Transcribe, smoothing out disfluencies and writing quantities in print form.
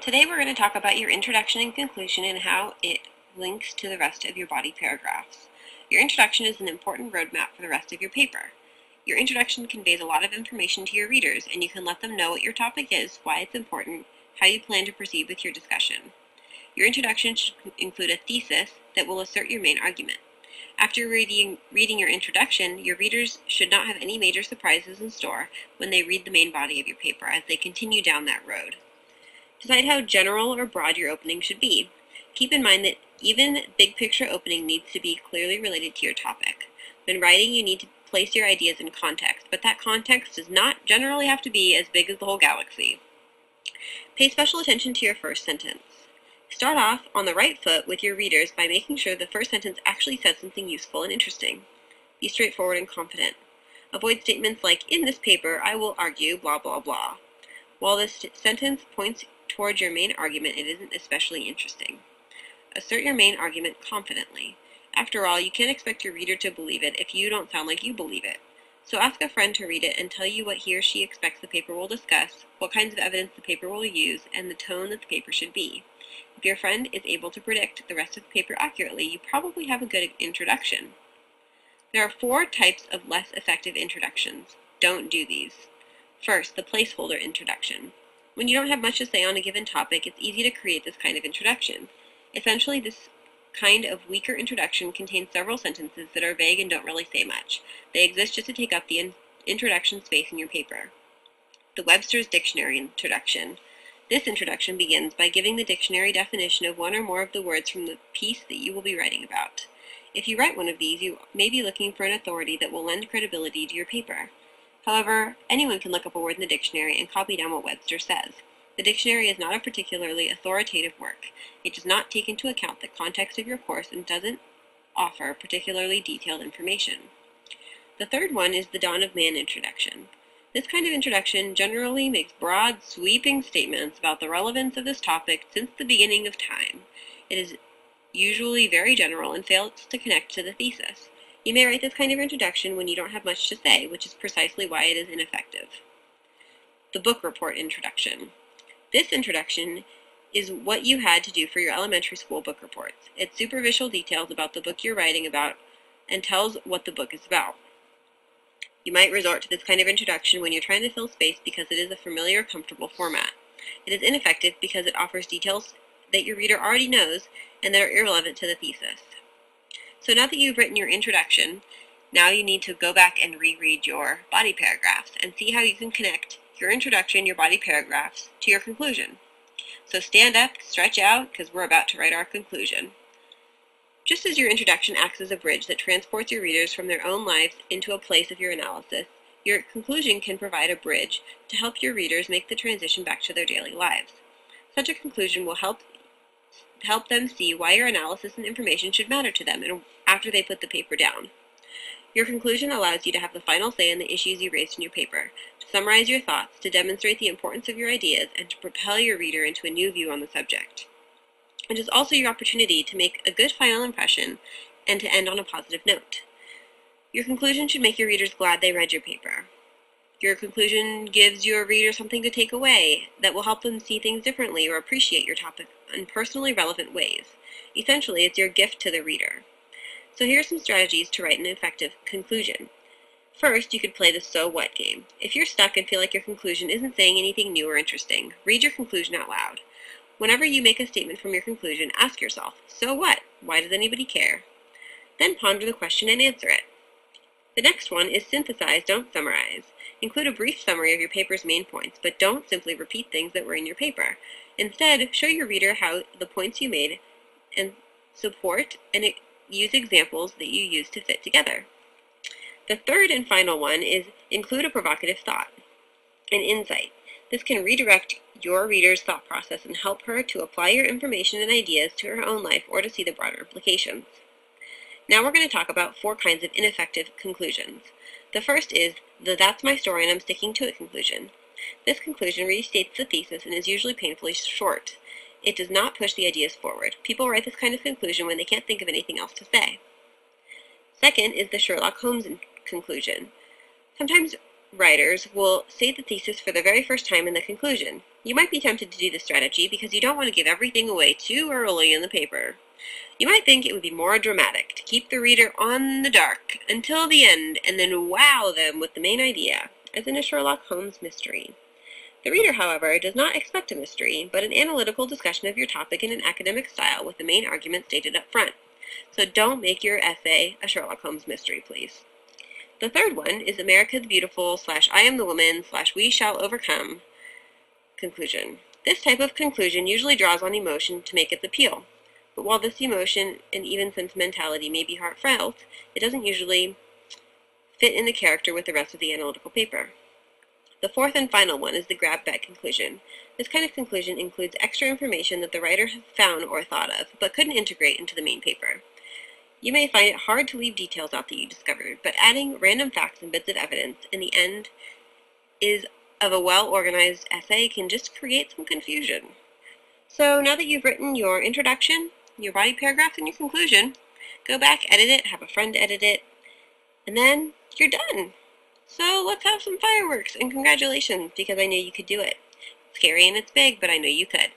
Today we're going to talk about your introduction and conclusion and how it links to the rest of your body paragraphs. Your introduction is an important roadmap for the rest of your paper. Your introduction conveys a lot of information to your readers, and you can let them know what your topic is, why it's important, how you plan to proceed with your discussion. Your introduction should include a thesis that will assert your main argument. After reading your introduction, your readers should not have any major surprises in store when they read the main body of your paper as they continue down that road. Decide how general or broad your opening should be. Keep in mind that even big picture opening needs to be clearly related to your topic. When writing, you need to place your ideas in context, but that context does not generally have to be as big as the whole galaxy. Pay special attention to your first sentence. Start off on the right foot with your readers by making sure the first sentence actually says something useful and interesting. Be straightforward and confident. Avoid statements like, "In this paper, I will argue blah blah blah." While this sentence points towards your main argument, it isn't especially interesting. Assert your main argument confidently. After all, you can't expect your reader to believe it if you don't sound like you believe it. So ask a friend to read it and tell you what he or she expects the paper will discuss, what kinds of evidence the paper will use, and the tone that the paper should be. If your friend is able to predict the rest of the paper accurately, you probably have a good introduction. There are 4 types of less effective introductions. Don't do these. First, the placeholder introduction. When you don't have much to say on a given topic, it's easy to create this kind of introduction. Essentially, this kind of weaker introduction contains several sentences that are vague and don't really say much. They exist just to take up the introduction space in your paper. The Webster's Dictionary introduction. This introduction begins by giving the dictionary definition of one or more of the words from the piece that you will be writing about. If you write one of these, you may be looking for an authority that will lend credibility to your paper. However, anyone can look up a word in the dictionary and copy down what Webster says. The dictionary is not a particularly authoritative work. It does not take into account the context of your course and doesn't offer particularly detailed information. The third one is the Dawn of Man introduction. This kind of introduction generally makes broad, sweeping statements about the relevance of this topic since the beginning of time. It is usually very general and fails to connect to the thesis. You may write this kind of introduction when you don't have much to say, which is precisely why it is ineffective. The book report introduction. This introduction is what you had to do for your elementary school book reports. It's superficial details about the book you're writing about and tells what the book is about. You might resort to this kind of introduction when you're trying to fill space because it is a familiar, comfortable format. It is ineffective because it offers details that your reader already knows and that are irrelevant to the thesis. So now that you've written your introduction, now you need to go back and reread your body paragraphs and see how you can connect your introduction, your body paragraphs, to your conclusion. So stand up, stretch out, because we're about to write our conclusion. Just as your introduction acts as a bridge that transports your readers from their own lives into a place of your analysis, your conclusion can provide a bridge to help your readers make the transition back to their daily lives. Such a conclusion will help them see why your analysis and information should matter to them after they put the paper down. Your conclusion allows you to have the final say in the issues you raised in your paper, to summarize your thoughts, to demonstrate the importance of your ideas, and to propel your reader into a new view on the subject. It is also your opportunity to make a good final impression and to end on a positive note. Your conclusion should make your readers glad they read your paper. Your conclusion gives your reader something to take away that will help them see things differently or appreciate your topic in personally relevant ways. Essentially, it's your gift to the reader. So here are some strategies to write an effective conclusion. First, you could play the so what game. If you're stuck and feel like your conclusion isn't saying anything new or interesting, read your conclusion out loud. Whenever you make a statement from your conclusion, ask yourself, so what? Why does anybody care? Then ponder the question and answer it. The next one is synthesize, don't summarize. Include a brief summary of your paper's main points, but don't simply repeat things that were in your paper. Instead, show your reader how the points you made and support and use examples that you use to fit together. The third and final one is include a provocative thought, an insight. This can redirect your reader's thought process and help her to apply your information and ideas to her own life or to see the broader implications. Now we're going to talk about 4 kinds of ineffective conclusions. The first is the "that's my story and I'm sticking to it" conclusion. This conclusion restates the thesis and is usually painfully short. It does not push the ideas forward. People write this kind of conclusion when they can't think of anything else to say. Second is the Sherlock Holmes conclusion. Sometimes writers will say the thesis for the very first time in the conclusion. You might be tempted to do this strategy because you don't want to give everything away too early in the paper. You might think it would be more dramatic to keep the reader on the dark until the end and then wow them with the main idea, as in a Sherlock Holmes mystery. The reader, however, does not expect a mystery, but an analytical discussion of your topic in an academic style with the main argument stated up front. So don't make your essay a Sherlock Holmes mystery, please. The third one is America the Beautiful / I Am the Woman / We Shall Overcome conclusion. This type of conclusion usually draws on emotion to make its appeal. But while this emotion and even sentimentality may be heartfelt, it doesn't usually fit in the character with the rest of the analytical paper. The fourth and final one is the grab bag conclusion. This kind of conclusion includes extra information that the writer has found or thought of, but couldn't integrate into the main paper. You may find it hard to leave details out that you discovered, but adding random facts and bits of evidence in the end of a well-organized essay can just create some confusion. So now that you've written your introduction, your body paragraph, and your conclusion, go back, edit it, have a friend edit it, and then you're done. So let's have some fireworks and congratulations, because I know you could do it. It's scary and it's big, but I know you could.